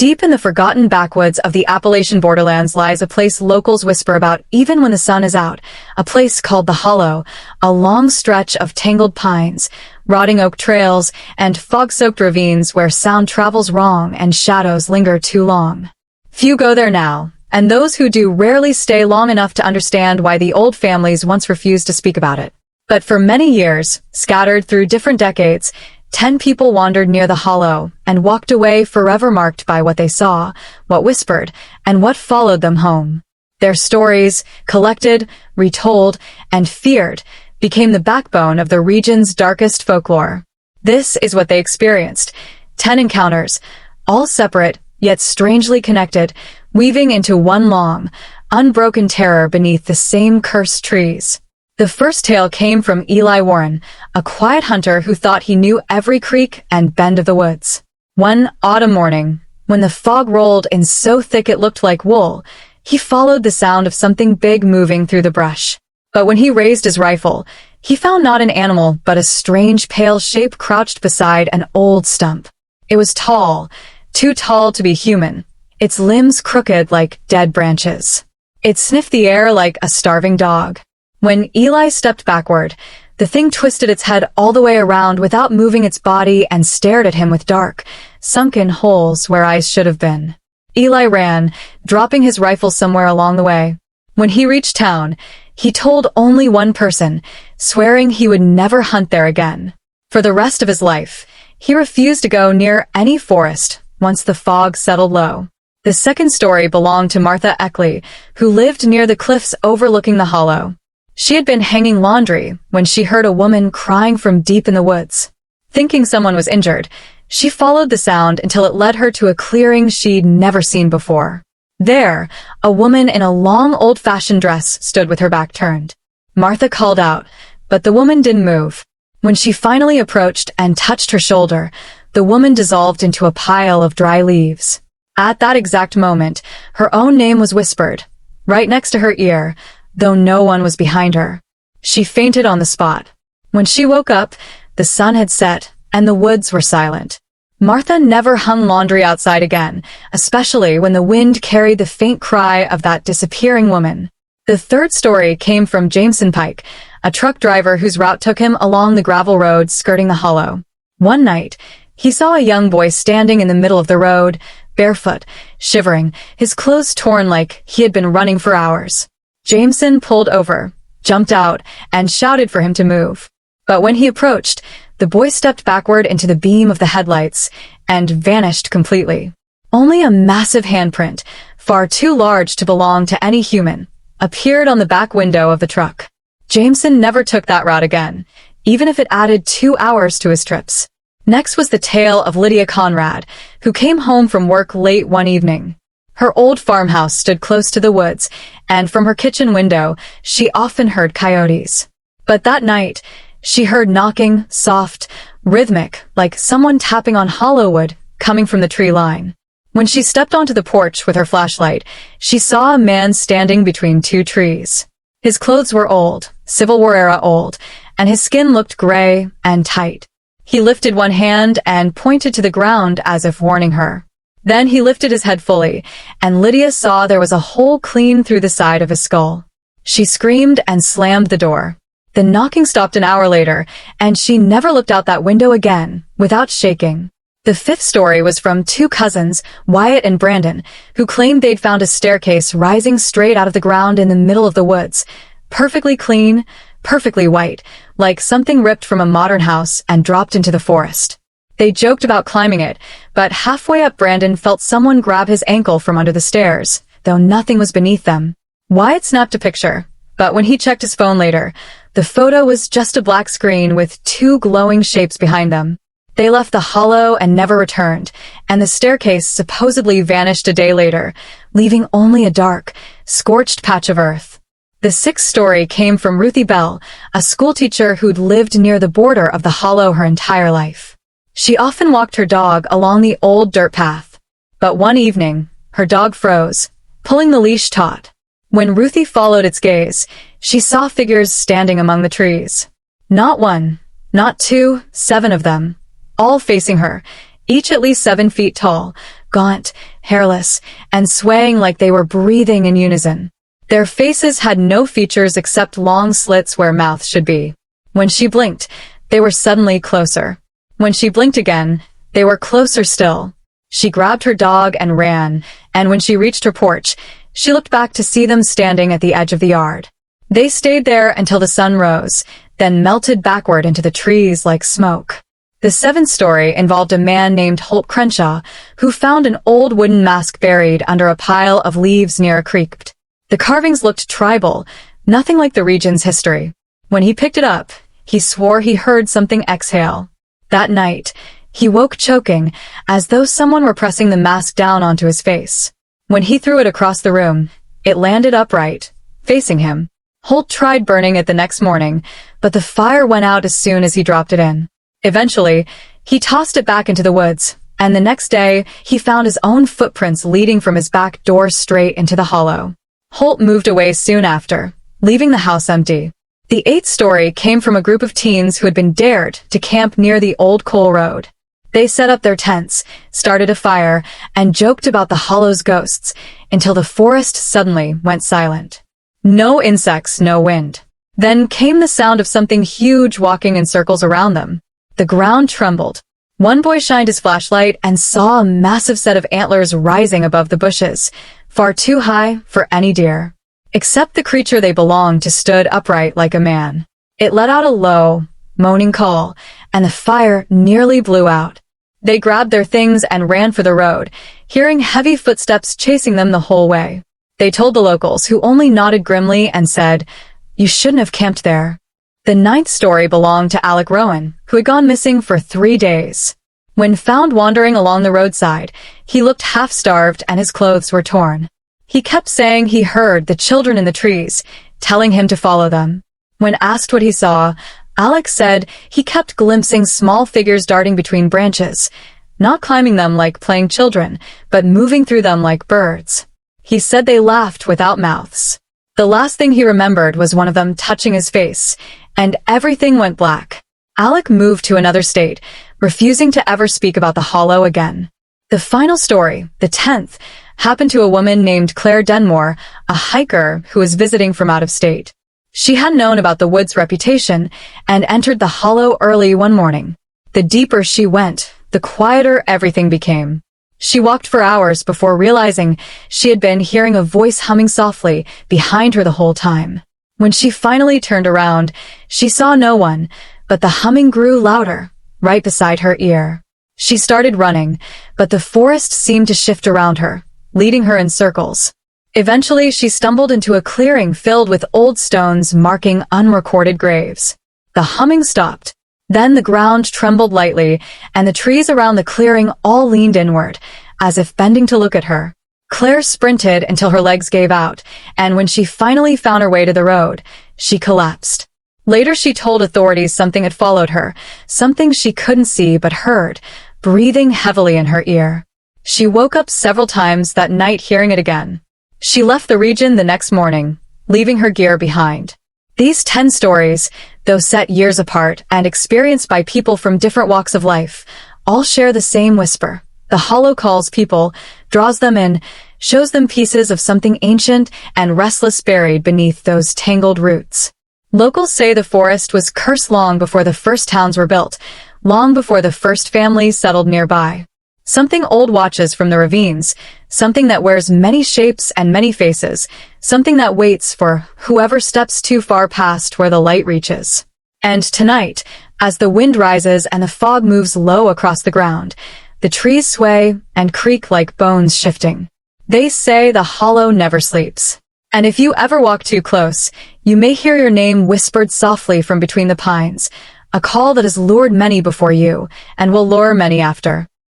Deep in the forgotten backwoods of the Appalachian borderlands lies a place locals whisper about even when the sun is out, a place called the Hollow, a long stretch of tangled pines, rotting oak trails, and fog-soaked ravines where sound travels wrong and shadows linger too long. Few go there now, and those who do rarely stay long enough to understand why the old families once refused to speak about it. But for many years, scattered through different decades, 10 people wandered near the Hollow and walked away forever marked by what they saw, what whispered, and what followed them home. Their stories, collected, retold, and feared, became the backbone of the region's darkest folklore. This is what they experienced. 10 encounters, all separate, yet strangely connected, weaving into one long, unbroken terror beneath the same cursed trees. The first tale came from Eli Warren, a quiet hunter who thought he knew every creek and bend of the woods. One autumn morning, when the fog rolled in so thick it looked like wool, he followed the sound of something big moving through the brush. But when he raised his rifle, he found not an animal but a strange pale shape crouched beside an old stump. It was tall, too tall to be human, its limbs crooked like dead branches. It sniffed the air like a starving dog. When Eli stepped backward, the thing twisted its head all the way around without moving its body and stared at him with dark, sunken holes where eyes should have been. Eli ran, dropping his rifle somewhere along the way. When he reached town, he told only one person, swearing he would never hunt there again. For the rest of his life, he refused to go near any forest once the fog settled low. The second story belonged to Martha Eckley, who lived near the cliffs overlooking the Hollow. She had been hanging laundry when she heard a woman crying from deep in the woods. Thinking someone was injured, she followed the sound until it led her to a clearing she'd never seen before. There, a woman in a long old-fashioned dress stood with her back turned. Martha called out, but the woman didn't move. When she finally approached and touched her shoulder, the woman dissolved into a pile of dry leaves. At that exact moment, her own name was whispered, right next to her ear, though no one was behind her. She fainted on the spot. When she woke up, the sun had set, and the woods were silent. Martha never hung laundry outside again, especially when the wind carried the faint cry of that disappearing woman. The third story came from Jameson Pike, a truck driver whose route took him along the gravel road skirting the Hollow. One night, he saw a young boy standing in the middle of the road, barefoot, shivering, his clothes torn like he had been running for hours. Jameson pulled over, jumped out, and shouted for him to move. But when he approached, the boy stepped backward into the beam of the headlights and vanished completely. Only a massive handprint, far too large to belong to any human, appeared on the back window of the truck. Jameson never took that route again, even if it added 2 hours to his trips. Next was the tale of Lydia Conrad, who came home from work late one evening. Her old farmhouse stood close to the woods, and from her kitchen window, she often heard coyotes. But that night, she heard knocking, soft, rhythmic, like someone tapping on hollow wood, coming from the tree line. When she stepped onto the porch with her flashlight, she saw a man standing between two trees. His clothes were old, Civil War era old, and his skin looked gray and tight. He lifted one hand and pointed to the ground as if warning her. Then he lifted his head fully, and Lydia saw there was a hole clean through the side of his skull. She screamed and slammed the door. The knocking stopped an hour later, and she never looked out that window again, without shaking. The fifth story was from two cousins, Wyatt and Brandon, who claimed they'd found a staircase rising straight out of the ground in the middle of the woods, perfectly clean, perfectly white, like something ripped from a modern house and dropped into the forest. They joked about climbing it, but halfway up Brandon felt someone grab his ankle from under the stairs, though nothing was beneath them. Wyatt snapped a picture, but when he checked his phone later, the photo was just a black screen with two glowing shapes behind them. They left the Hollow and never returned, and the staircase supposedly vanished a day later, leaving only a dark, scorched patch of earth. The sixth story came from Ruthie Bell, a schoolteacher who'd lived near the border of the Hollow her entire life. She often walked her dog along the old dirt path. But one evening, her dog froze, pulling the leash taut. When Ruthie followed its gaze, she saw figures standing among the trees. Not one, not two, 7 of them, all facing her, each at least 7 feet tall, gaunt, hairless, and swaying like they were breathing in unison. Their faces had no features except long slits where mouths should be. When she blinked, they were suddenly closer. When she blinked again, they were closer still. She grabbed her dog and ran, and when she reached her porch, she looked back to see them standing at the edge of the yard. They stayed there until the sun rose, then melted backward into the trees like smoke. The seventh story involved a man named Holt Crenshaw, who found an old wooden mask buried under a pile of leaves near a creek. The carvings looked tribal, nothing like the region's history. When he picked it up, he swore he heard something exhale. That night, he woke choking, as though someone were pressing the mask down onto his face. When he threw it across the room, it landed upright, facing him. Holt tried burning it the next morning, but the fire went out as soon as he dropped it in. Eventually, he tossed it back into the woods, and the next day, he found his own footprints leading from his back door straight into the hollow. Holt moved away soon after, leaving the house empty. The eighth story came from a group of teens who had been dared to camp near the old coal road. They set up their tents, started a fire, and joked about the hollow's ghosts, until the forest suddenly went silent. No insects, no wind. Then came the sound of something huge walking in circles around them. The ground trembled. One boy shined his flashlight and saw a massive set of antlers rising above the bushes, far too high for any deer. Except the creature they belonged to stood upright like a man. It let out a low, moaning call, and the fire nearly blew out. They grabbed their things and ran for the road, hearing heavy footsteps chasing them the whole way. They told the locals, who only nodded grimly and said, "You shouldn't have camped there." The ninth story belonged to Alec Rowan, who had gone missing for 3 days. When found wandering along the roadside, he looked half-starved and his clothes were torn. He kept saying he heard the children in the trees, telling him to follow them. When asked what he saw, Alec said he kept glimpsing small figures darting between branches, not climbing them like playing children, but moving through them like birds. He said they laughed without mouths. The last thing he remembered was one of them touching his face, and everything went black. Alec moved to another state, refusing to ever speak about the hollow again. The final story, the 10th, happened to a woman named Claire Denmore, a hiker who was visiting from out of state. She had known about the wood's reputation and entered the hollow early one morning. The deeper she went, the quieter everything became. She walked for hours before realizing she had been hearing a voice humming softly behind her the whole time. When she finally turned around, she saw no one, but the humming grew louder, right beside her ear. She started running, but the forest seemed to shift around her, leading her in circles. Eventually, she stumbled into a clearing filled with old stones marking unrecorded graves. The humming stopped. Then the ground trembled lightly, and the trees around the clearing all leaned inward, as if bending to look at her. Claire sprinted until her legs gave out, and when she finally found her way to the road, she collapsed. Later she told authorities something had followed her, something she couldn't see but heard, breathing heavily in her ear. She woke up several times that night hearing it again. She left the region the next morning, leaving her gear behind. These 10 stories, though set years apart and experienced by people from different walks of life, all share the same whisper. The hollow calls people, draws them in, shows them pieces of something ancient and restless buried beneath those tangled roots. Locals say the forest was cursed long before the first towns were built, long before the first families settled nearby. Something old watches from the ravines, something that wears many shapes and many faces, something that waits for whoever steps too far past where the light reaches. And tonight, as the wind rises and the fog moves low across the ground, the trees sway and creak like bones shifting. They say the hollow never sleeps. And if you ever walk too close, you may hear your name whispered softly from between the pines, a call that has lured many before you and will lure many after.